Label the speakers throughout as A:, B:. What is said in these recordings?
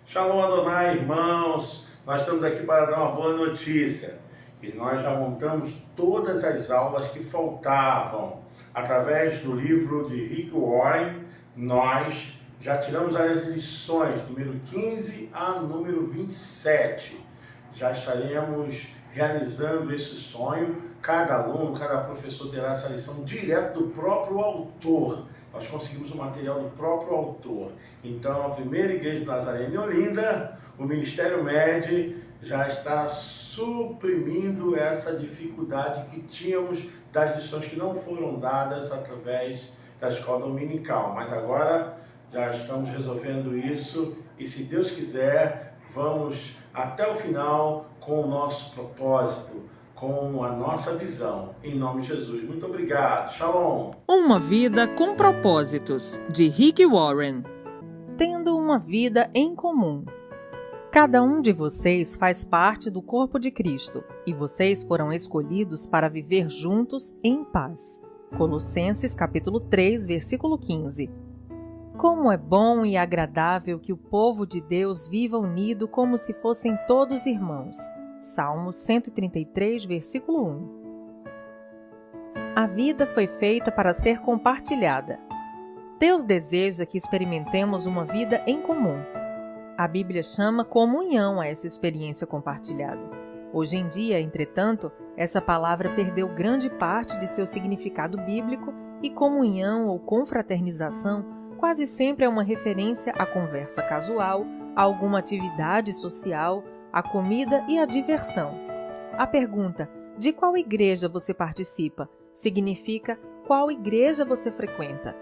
A: Shalom Adonai, irmãos. Nós estamos aqui para dar uma boa notícia. E nós já montamos todas as aulas que faltavam. Através do livro de Rick Warren, nós já tiramos as lições, número 15 a número 27. Já estaremos realizando esse sonho. Cada aluno, cada professor terá essa lição direto do próprio autor. Nós conseguimos o material do próprio autor. Então, a primeira igreja de Nazaré em Olinda, o Ministério MED, já está suprimindo essa dificuldade que tínhamos das lições que não foram dadas através da escola dominical. Mas agora já estamos resolvendo isso e, se Deus quiser, vamos até o final com o nosso propósito, com a nossa visão. Em nome de Jesus. Muito obrigado. Shalom.
B: Uma vida com propósitos, de Rick Warren. Tendo uma vida em comum. Cada um de vocês faz parte do corpo de Cristo, e vocês foram escolhidos para viver juntos em paz. Colossenses capítulo 3, versículo 15. Como é bom e agradável que o povo de Deus viva unido como se fossem todos irmãos. Salmos 133, versículo 1. A vida foi feita para ser compartilhada. Deus deseja que experimentemos uma vida em comum. A Bíblia chama comunhão a essa experiência compartilhada. Hoje em dia, entretanto, essa palavra perdeu grande parte de seu significado bíblico e comunhão ou confraternização quase sempre é uma referência à conversa casual, a alguma atividade social, à comida e à diversão. A pergunta, de qual igreja você participa, significa qual igreja você frequenta.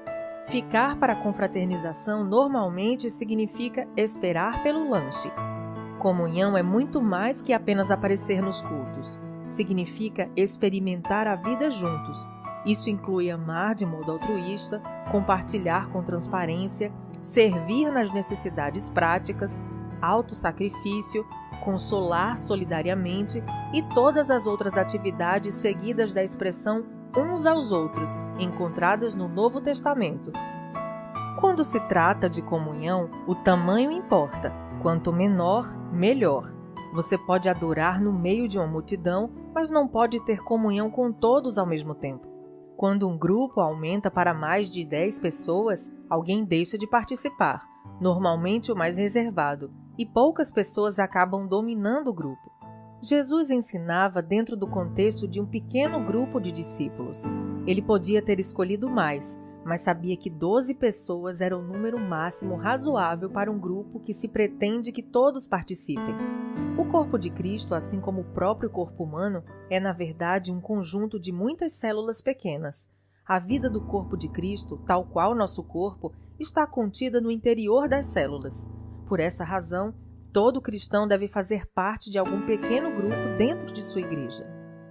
B: Ficar para a confraternização normalmente significa esperar pelo lanche. Comunhão é muito mais que apenas aparecer nos cultos. Significa experimentar a vida juntos. Isso inclui amar de modo altruísta, compartilhar com transparência, servir nas necessidades práticas, autossacrifício, consolar solidariamente e todas as outras atividades seguidas da expressão uns aos outros, encontradas no Novo Testamento. Quando se trata de comunhão, o tamanho importa. Quanto menor, melhor. Você pode adorar no meio de uma multidão, mas não pode ter comunhão com todos ao mesmo tempo. Quando um grupo aumenta para mais de 10 pessoas, alguém deixa de participar, normalmente o mais reservado, e poucas pessoas acabam dominando o grupo. Jesus ensinava dentro do contexto de um pequeno grupo de discípulos. Ele podia ter escolhido mais, mas sabia que 12 pessoas era o número máximo razoável para um grupo que se pretende que todos participem. O corpo de Cristo, assim como o próprio corpo humano, é na verdade um conjunto de muitas células pequenas. A vida do corpo de Cristo, tal qual nosso corpo, está contida no interior das células. Por essa razão, todo cristão deve fazer parte de algum pequeno grupo dentro de sua igreja.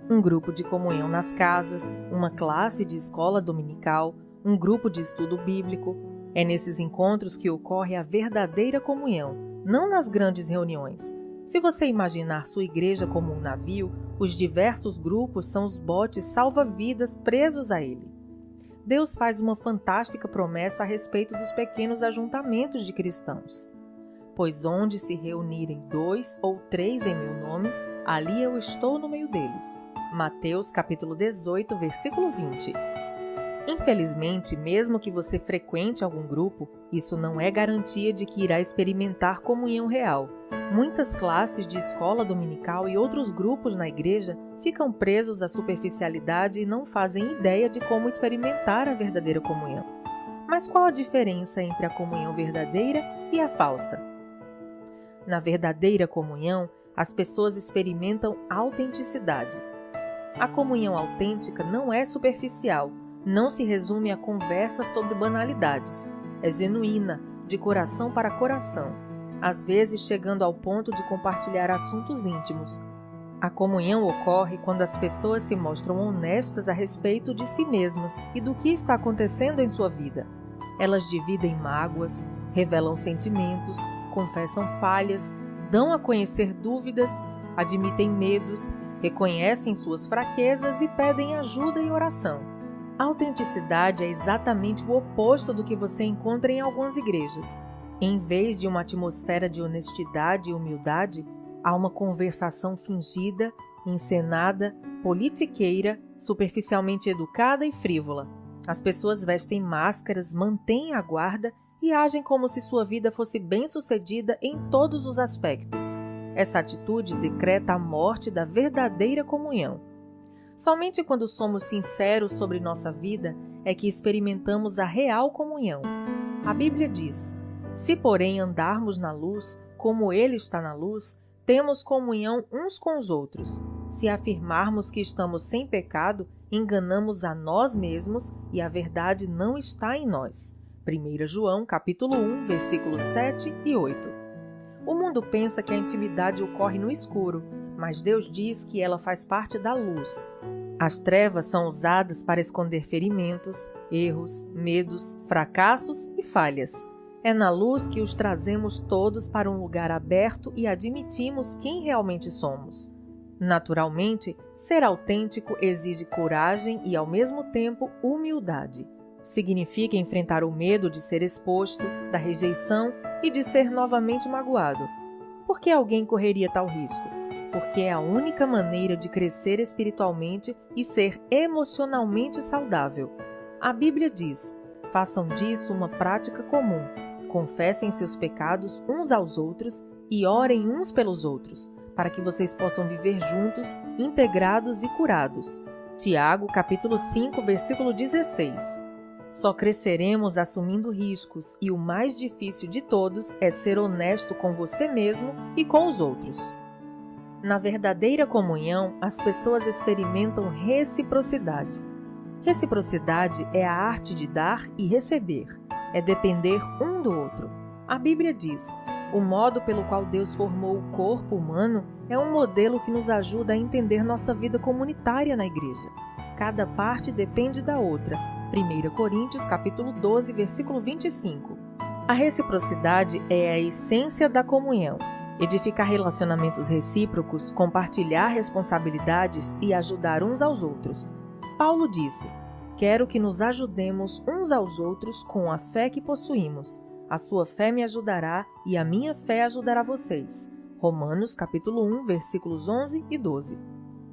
B: Um grupo de comunhão nas casas, uma classe de escola dominical, um grupo de estudo bíblico. É nesses encontros que ocorre a verdadeira comunhão, não nas grandes reuniões. Se você imaginar sua igreja como um navio, os diversos grupos são os botes salva-vidas presos a ele. Deus faz uma fantástica promessa a respeito dos pequenos ajuntamentos de cristãos. Pois onde se reunirem 2 ou 3 em meu nome, ali eu estou no meio deles. Mateus capítulo 18, versículo 20. Infelizmente, mesmo que você frequente algum grupo, isso não é garantia de que irá experimentar comunhão real. Muitas classes de escola dominical e outros grupos na igreja ficam presos à superficialidade e não fazem ideia de como experimentar a verdadeira comunhão. Mas qual a diferença entre a comunhão verdadeira e a falsa? Na verdadeira comunhão, as pessoas experimentam autenticidade. A comunhão autêntica não é superficial, não se resume a conversa sobre banalidades. É genuína, de coração para coração, às vezes chegando ao ponto de compartilhar assuntos íntimos. A comunhão ocorre quando as pessoas se mostram honestas a respeito de si mesmas e do que está acontecendo em sua vida. Elas dividem mágoas, revelam sentimentos, confessam falhas, dão a conhecer dúvidas, admitem medos, reconhecem suas fraquezas e pedem ajuda e oração. A autenticidade é exatamente o oposto do que você encontra em algumas igrejas. Em vez de uma atmosfera de honestidade e humildade, há uma conversação fingida, encenada, politiqueira, superficialmente educada e frívola. As pessoas vestem máscaras, mantêm a guarda e agem como se sua vida fosse bem-sucedida em todos os aspectos. Essa atitude decreta a morte da verdadeira comunhão. Somente quando somos sinceros sobre nossa vida é que experimentamos a real comunhão. A Bíblia diz: se, porém, andarmos na luz, como Ele está na luz, temos comunhão uns com os outros. Se afirmarmos que estamos sem pecado, enganamos a nós mesmos e a verdade não está em nós. 1 João, capítulo 1, versículos 7 e 8. O mundo pensa que a intimidade ocorre no escuro, mas Deus diz que ela faz parte da luz. As trevas são usadas para esconder ferimentos, erros, medos, fracassos e falhas. É na luz que os trazemos todos para um lugar aberto e admitimos quem realmente somos. Naturalmente, ser autêntico exige coragem e, ao mesmo tempo, humildade. Significa enfrentar o medo de ser exposto, da rejeição e de ser novamente magoado. Por que alguém correria tal risco? Porque é a única maneira de crescer espiritualmente e ser emocionalmente saudável. A Bíblia diz: façam disso uma prática comum. Confessem seus pecados uns aos outros e orem uns pelos outros, para que vocês possam viver juntos, integrados e curados. Tiago, capítulo 5, versículo 16. Só cresceremos assumindo riscos e o mais difícil de todos é ser honesto com você mesmo e com os outros. Na verdadeira comunhão, as pessoas experimentam reciprocidade. Reciprocidade é a arte de dar e receber. É depender um do outro. A Bíblia diz: o modo pelo qual Deus formou o corpo humano é um modelo que nos ajuda a entender nossa vida comunitária na igreja. Cada parte depende da outra. 1 Coríntios, capítulo 12, versículo 25. A reciprocidade é a essência da comunhão. Edificar relacionamentos recíprocos, compartilhar responsabilidades e ajudar uns aos outros. Paulo disse: quero que nos ajudemos uns aos outros com a fé que possuímos. A sua fé me ajudará e a minha fé ajudará vocês. Romanos, capítulo 1, versículos 11 e 12.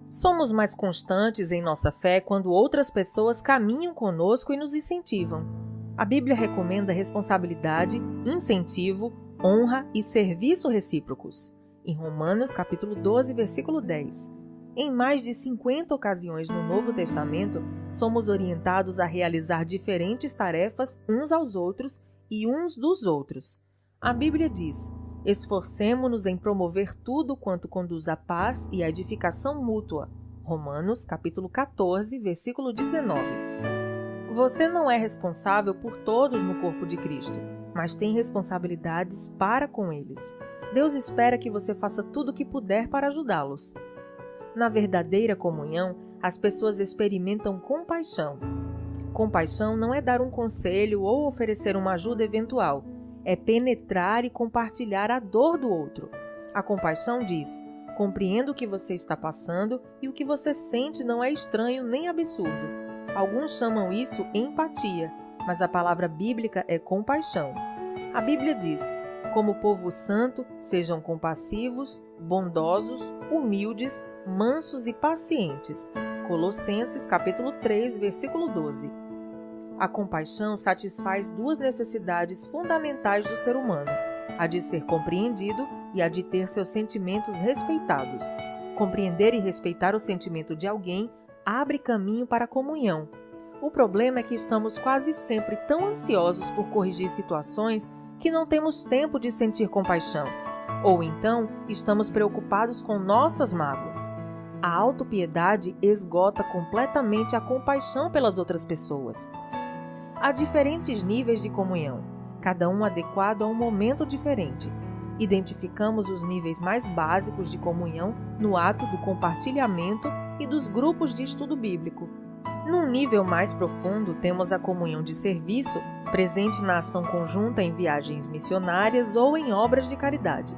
B: Somos mais constantes em nossa fé quando outras pessoas caminham conosco e nos incentivam. A Bíblia recomenda responsabilidade, incentivo, honra e serviço recíprocos. Em Romanos, capítulo 12, versículo 10. Em mais de 50 ocasiões no Novo Testamento, somos orientados a realizar diferentes tarefas uns aos outros e uns dos outros. A Bíblia diz: esforcemo-nos em promover tudo quanto conduz à paz e à edificação mútua. Romanos, capítulo 14, versículo 19. Você não é responsável por todos no corpo de Cristo, mas tem responsabilidades para com eles. Deus espera que você faça tudo o que puder para ajudá-los. Na verdadeira comunhão, as pessoas experimentam compaixão. Compaixão não é dar um conselho ou oferecer uma ajuda eventual. É penetrar e compartilhar a dor do outro. A compaixão diz: compreendo o que você está passando e o que você sente não é estranho nem absurdo. Alguns chamam isso empatia, mas a palavra bíblica é compaixão. A Bíblia diz: como povo santo, sejam compassivos, bondosos, humildes, mansos e pacientes. Colossenses, capítulo 3, versículo 12. A compaixão satisfaz duas necessidades fundamentais do ser humano: a de ser compreendido e a de ter seus sentimentos respeitados. Compreender e respeitar o sentimento de alguém abre caminho para a comunhão. O problema é que estamos quase sempre tão ansiosos por corrigir situações que não temos tempo de sentir compaixão. Ou então, estamos preocupados com nossas mágoas. A autopiedade esgota completamente a compaixão pelas outras pessoas. Há diferentes níveis de comunhão, cada um adequado a um momento diferente. Identificamos os níveis mais básicos de comunhão no ato do compartilhamento e dos grupos de estudo bíblico. Num nível mais profundo, temos a comunhão de serviço, presente na ação conjunta em viagens missionárias ou em obras de caridade.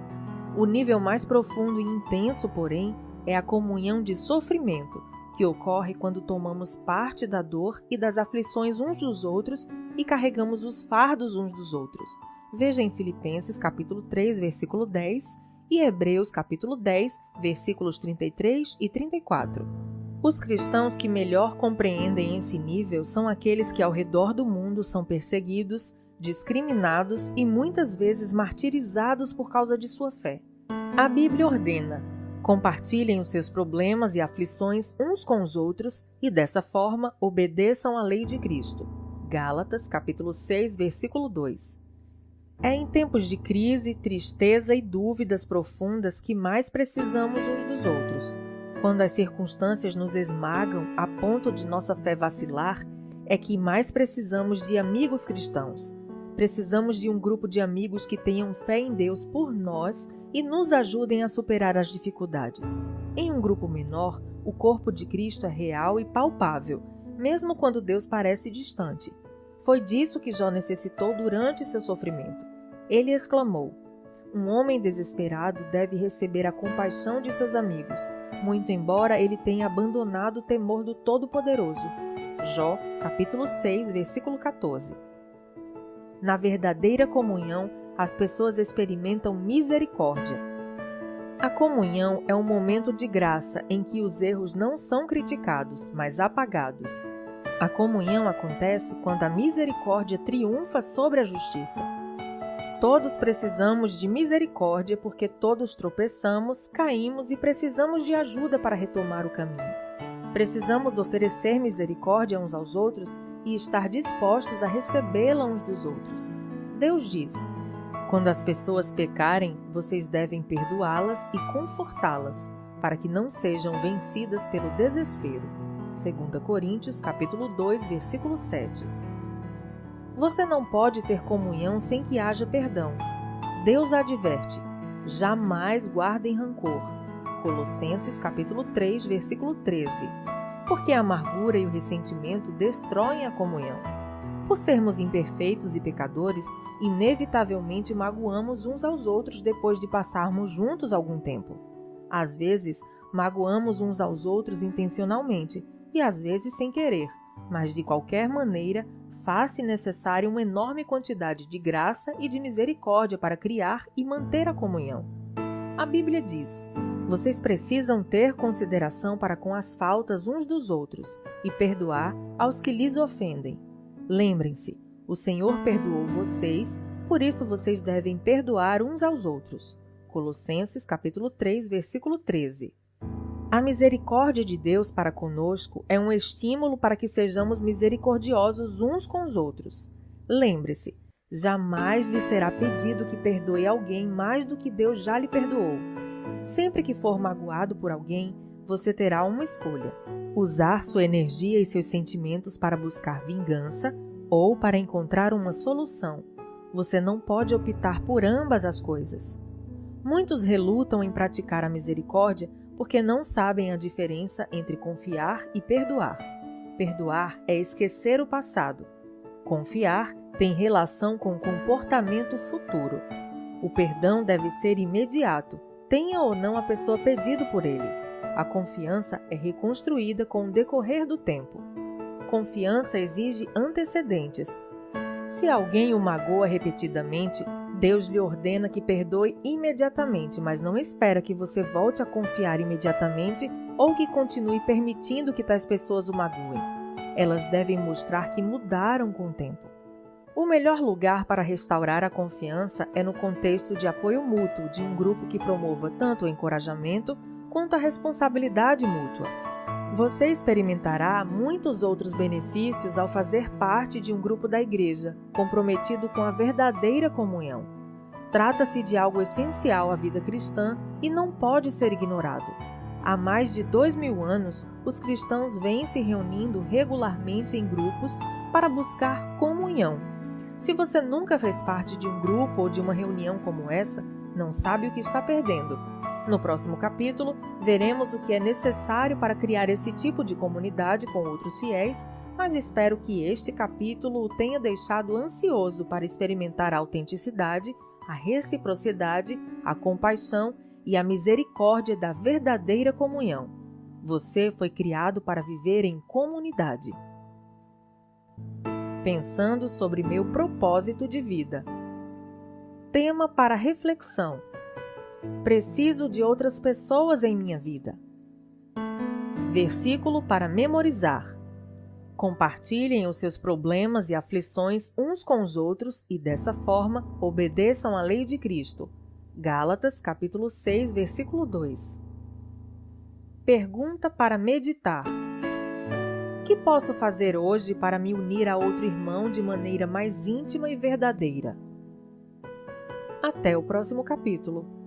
B: O nível mais profundo e intenso, porém, é a comunhão de sofrimento, que ocorre quando tomamos parte da dor e das aflições uns dos outros e carregamos os fardos uns dos outros. Veja em Filipenses capítulo 3, versículo 10 e Hebreus capítulo 10, versículos 33 e 34. Os cristãos que melhor compreendem esse nível são aqueles que ao redor do mundo são perseguidos, discriminados e muitas vezes martirizados por causa de sua fé. A Bíblia ordena: compartilhem os seus problemas e aflições uns com os outros e, dessa forma, obedeçam à lei de Cristo. Gálatas, capítulo 6, versículo 2. É em tempos de crise, tristeza e dúvidas profundas que mais precisamos uns dos outros. Quando as circunstâncias nos esmagam a ponto de nossa fé vacilar, é que mais precisamos de amigos cristãos. Precisamos de um grupo de amigos que tenham fé em Deus por nós e nos ajudem a superar as dificuldades. Em um grupo menor, o corpo de Cristo é real e palpável, mesmo quando Deus parece distante. Foi disso que Jó necessitou durante seu sofrimento. Ele exclamou: um homem desesperado deve receber a compaixão de seus amigos, muito embora ele tenha abandonado o temor do Todo-Poderoso. Jó, capítulo 6, versículo 14. Na verdadeira comunhão, as pessoas experimentam misericórdia. A comunhão é um momento de graça em que os erros não são criticados, mas apagados. A comunhão acontece quando a misericórdia triunfa sobre a justiça. Todos precisamos de misericórdia porque todos tropeçamos, caímos e precisamos de ajuda para retomar o caminho. Precisamos oferecer misericórdia uns aos outros e estar dispostos a recebê-la uns dos outros. Deus diz: quando as pessoas pecarem, vocês devem perdoá-las e confortá-las, para que não sejam vencidas pelo desespero. 2 Coríntios, capítulo 2, versículo 7. Você não pode ter comunhão sem que haja perdão. Deus adverte: jamais guardem rancor. Colossenses, capítulo 3, versículo 13. Porque a amargura e o ressentimento destroem a comunhão. Por sermos imperfeitos e pecadores, inevitavelmente magoamos uns aos outros depois de passarmos juntos algum tempo. Às vezes, magoamos uns aos outros intencionalmente e às vezes sem querer, mas de qualquer maneira, faz-se necessária uma enorme quantidade de graça e de misericórdia para criar e manter a comunhão. A Bíblia diz: vocês precisam ter consideração para com as faltas uns dos outros e perdoar aos que lhes ofendem. Lembrem-se, o Senhor perdoou vocês, por isso vocês devem perdoar uns aos outros. Colossenses capítulo 3, versículo 13. A misericórdia de Deus para conosco é um estímulo para que sejamos misericordiosos uns com os outros. Lembre-se, jamais lhe será pedido que perdoe alguém mais do que Deus já lhe perdoou. Sempre que for magoado por alguém, você terá uma escolha: usar sua energia e seus sentimentos para buscar vingança ou para encontrar uma solução. Você não pode optar por ambas as coisas. Muitos relutam em praticar a misericórdia porque não sabem a diferença entre confiar e perdoar. Perdoar é esquecer o passado. Confiar tem relação com o comportamento futuro. O perdão deve ser imediato, tenha ou não a pessoa pedido por ele. A confiança é reconstruída com o decorrer do tempo. Confiança exige antecedentes. Se alguém o magoa repetidamente, Deus lhe ordena que perdoe imediatamente, mas não espera que você volte a confiar imediatamente ou que continue permitindo que tais pessoas o magoem. Elas devem mostrar que mudaram com o tempo. O melhor lugar para restaurar a confiança é no contexto de apoio mútuo de um grupo que promova tanto o encorajamento quanto a responsabilidade mútua. Você experimentará muitos outros benefícios ao fazer parte de um grupo da igreja, comprometido com a verdadeira comunhão. Trata-se de algo essencial à vida cristã e não pode ser ignorado. Há mais de 2000 anos, os cristãos vêm se reunindo regularmente em grupos para buscar comunhão. Se você nunca fez parte de um grupo ou de uma reunião como essa, não sabe o que está perdendo. No próximo capítulo, veremos o que é necessário para criar esse tipo de comunidade com outros fiéis, mas espero que este capítulo o tenha deixado ansioso para experimentar a autenticidade, a reciprocidade, a compaixão e a misericórdia da verdadeira comunhão. Você foi criado para viver em comunidade. Pensando sobre meu propósito de vida. Tema para reflexão: preciso de outras pessoas em minha vida. Versículo para memorizar: compartilhem os seus problemas e aflições uns com os outros e, dessa forma, obedeçam à lei de Cristo. Gálatas, capítulo 6, versículo 2. Pergunta para meditar: o que posso fazer hoje para me unir a outro irmão de maneira mais íntima e verdadeira? Até o próximo capítulo.